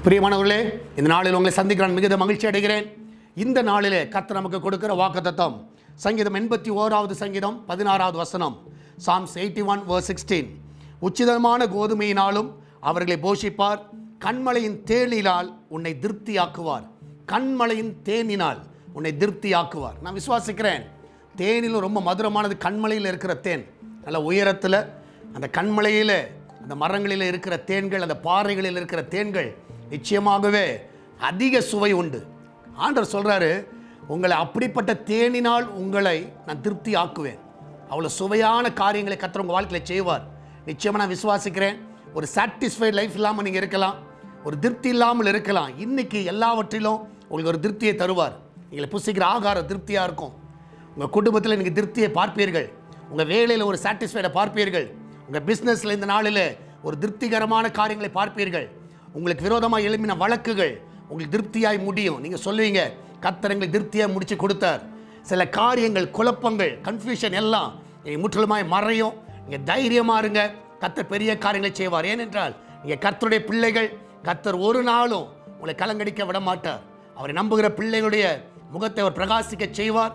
பிரியமானவர்களே, இந்த நாளில் உங்களை சந்திக்கிறான் மிகுந்த மகிழ்ச்சி அடைகிறேன். இந்த நாளிலே கர்த்தர் நமக்கு கொடுக்கிற வாக்குத்தத்தம் சங்கீதம் 81வது சங்கீதம் 16வது வசனம். Psalms 81:16. உச்சிதமான கோதுமையினாலும் அவர்களை போஷிப்பார், கண்மலையின் தேனினால் உன்னை திருப்தியாக்குவார். கண்மலையின் தேனினால் உன்னை திருப்தியாக்குவார். நான் விசுவாசிக்கிறேன், தேனிலும் ரொம்ப மதுரமானது கண்மலையில் இருக்கிற தேன். நல்ல உயரத்தில் அந்த கண்மலையில் அந்த மரங்களில் இருக்கிற தேன்கள், அந்த பாறைகளில் இருக்கிற தேன்கள் நிச்சயமாகவே அதிக சுவை உண்டு. ஆண்டவர் சொல்கிறாரு, உங்களை அப்படிப்பட்ட தேனினால் உங்களை நான் திருப்தி ஆக்குவேன். அவ்வளோ சுவையான காரியங்களை கர்த்தர் உங்கள் வாழ்க்கையில் செய்வார். நிச்சயமாக நான் விசுவாசிக்கிறேன். ஒரு சாட்டிஸ்ஃபைட் லைஃப் இல்லாமல் நீங்கள் இருக்கலாம், ஒரு திருப்தி இல்லாமல் இருக்கலாம். இன்றைக்கி எல்லாவற்றிலும் உங்களுக்கு ஒரு திருப்தியை தருவார். எங்களை புசிக்கிற ஆகாரம் திருப்தியாக இருக்கும். உங்கள் குடும்பத்தில் நீங்கள் திருப்தியை பார்ப்பீர்கள். உங்கள் வேலையில் ஒரு சாட்டிஸ்ஃபைடை பார்ப்பீர்கள். உங்கள் பிஸ்னஸில் இந்த நாளில் ஒரு திருப்திகரமான காரியங்களை பார்ப்பீர்கள். உங்களுக்கு விரோதமாக எழுப்பின வழக்குகள் உங்களுக்கு திருப்தியாய் முடியும். நீங்கள் சொல்லுவீங்க, கர்த்தர் எங்களுக்கு திருப்தியாக முடித்து கொடுத்தார். சில காரியங்கள், குழப்பங்கள், கன்ஃபியூஷன் எல்லாம் முற்றிலுமாய் மறையும். நீங்கள் தைரியமாக இருங்க, கர்த்தர் பெரிய காரியங்களை செய்வார். ஏனென்றால் நீங்கள் கர்த்தருடைய பிள்ளைகள். கர்த்தர் ஒரு நாளும் உங்களை கலங்கடிக்க விட மாட்டார். அவரை நம்புகிற பிள்ளைகளுடைய முகத்தை அவர் பிரகாசிக்க செய்வார்.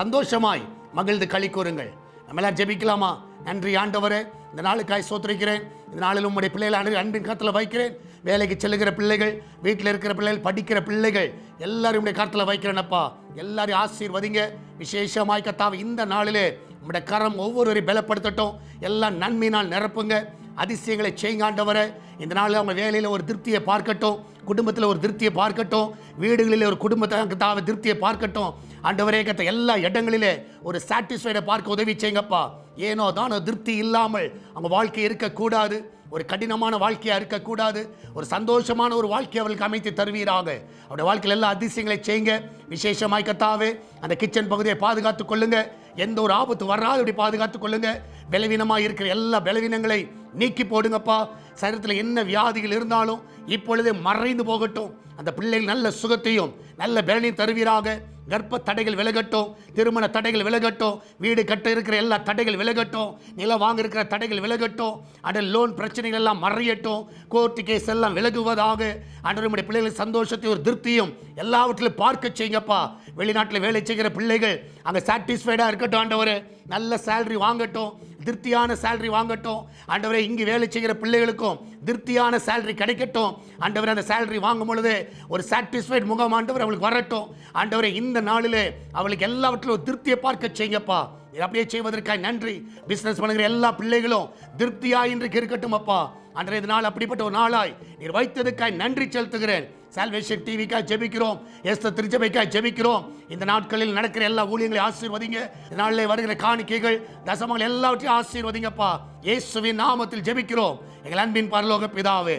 சந்தோஷமாய் மகிழ்ந்து களி கூறுங்கள். நம்ம எல்லாம் ஜெபிக்கலாமா? நன்றி ஆண்டவரே, இந்த நாளுக்காய் ஸ்தோத்திரிக்கிறேன். இந்த நாளில் உங்களுடைய பிள்ளைகளை அன்பின் கரத்தில் வைக்கிறேன். வேலைக்கு செல்லுகிற பிள்ளைகள், வீட்டில் இருக்கிற பிள்ளைகள், படிக்கிற பிள்ளைகள் எல்லாரும் உடைய கரத்தில் வைக்கிறேனப்பா. எல்லாரையும் ஆசீர்வதிங்க. விசேஷமாய் கர்த்தாவே, இந்த நாளிலே உங்களுடைய கரம் ஒவ்வொருவரையும் பலப்படுத்தட்டும். எல்லாம் நன்மையினால் நிரப்புங்க. அதிசயங்களை செய்யுங்க ஆண்டவரே. இந்த நாளில் அவங்க வேலையில் ஒரு திருப்தியை பார்க்கட்டும், குடும்பத்தில் ஒரு திருப்தியை பார்க்கட்டும், வீடுகளில் ஒரு குடும்பத்தை திருப்தியை பார்க்கட்டும். ஆண்டவரே கத்த எல்லா இடங்களிலே ஒரு சாட்டிஸ்ஃபைடை பார்க்க உதவி செய்யுங்கப்பா. ஏனோ தானோ திருப்தி இல்லாமல் அவங்க வாழ்க்கை இருக்கக்கூடாது. ஒரு கடினமான வாழ்க்கையாக இருக்கக்கூடாது. ஒரு சந்தோஷமான ஒரு வாழ்க்கையை அவர்களுக்கு அமைத்து தருவீராக. அவருடைய வாழ்க்கையில் எல்லா அதிசயங்களை செய்யுங்க. விசேஷமாய் கர்த்தாவே, அந்த கிச்சன் பகுதியை பாதுகாத்து கொள்ளுங்க. எந்த ஒரு ஆபத்து வராதபடி பாதுகாத்து கொள்ளுங்க. பலவீனமாக இருக்கிற எல்லா பலவீனங்களை நீக்கி போடுங்கப்பா. சரீரத்தில் என்ன வியாதிகள் இருந்தாலும் இப்பொழுதே மறைந்து போகட்டும். அந்த பிள்ளைகள் நல்ல சுகத்தையும் நல்ல பலனையும் தருவீராக. கர்ப்ப தடைகள் விலகட்டும், திருமண தடைகள் விலகட்டும், வீடு கட்ட இருக்கிற எல்லா தடைகள் விலகட்டும், நிலம் வாங்க இருக்கிற தடைகள் விலகட்டும், அட லோன் பிரச்சனைகள் எல்லாம் மறையட்டும், கோர்ட்டு கேஸ் எல்லாம் விலகுவதாக. அன்றைய பிள்ளைகள் சந்தோஷத்தையும் ஒரு திருப்தியும் எல்லாவற்றிலும் பார்க்க செய்யுங்கப்பா. வெளிநாட்டில் வேலை செய்கிற பிள்ளைகள் அங்கே சாட்டிஸ்ஃபைடாக இருக்கட்டும் ஆண்டவரே. நல்ல சேலரி வாங்கட்டும், திருப்தியான சேலரி வாங்கட்டும் ஆண்டவரே. இங்கே வேலை செய்கிற பிள்ளைகளுக்கும் திருப்தியான சேலரி கிடைக்கட்டும் ஆண்டவரே. அந்த சேலரி வாங்கும் பொழுது ஒரு சாட்டிஸ்ஃபைட் முகம் ஆண்டவர் அவளுக்கு வரட்டும் ஆண்டவரே. இந்த நாளிலே அவளுக்கு எல்லாவற்றிலும் திருப்தியை பார்க்க செய்யுங்கப்பா. அப்படியே செய்வதற்காக நன்றி. பிஸ்னஸ் பண்ணுகிற எல்லா பிள்ளைகளும் திருப்தியாய் இன்றைக்கு இருக்கட்டும் அப்பா. அன்றைய நாள் அப்படிப்பட்ட ஒரு நாளாய் நீர் வைத்ததுக்காய் நன்றி செலுத்துகிறேன். சால்வேஷன் டிவிக்காய் ஜெபிக்கிறோம், எஸ்தர் திருச்சபைக்காய் ஜெபிக்கிறோம். இந்த நாட்களில் நடக்கிற எல்லா ஊழியங்களையும் ஆசீர்வதிங்க. இந்த நாளில் வருகிற காணிக்கைகள், தசமங்கள் எல்லாவற்றையும் ஆசீர்வதிங்கப்பா. இயேசுவின் நாமத்தில் ஜெபிக்கிறோம் எங்கள் அன்பின் பரலோக பிதாவே.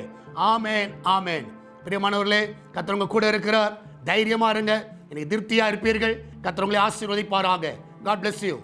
ஆமேன், ஆமேன். பிரியமானவர்களே, கர்த்தர் உங்க கூட இருக்கிறார். தைரியமா இருங்க. எனக்கு திருப்தியா இருப்பீர்கள். கர்த்தர் உங்களை ஆசீர்வதிப்பாராக. God bless you.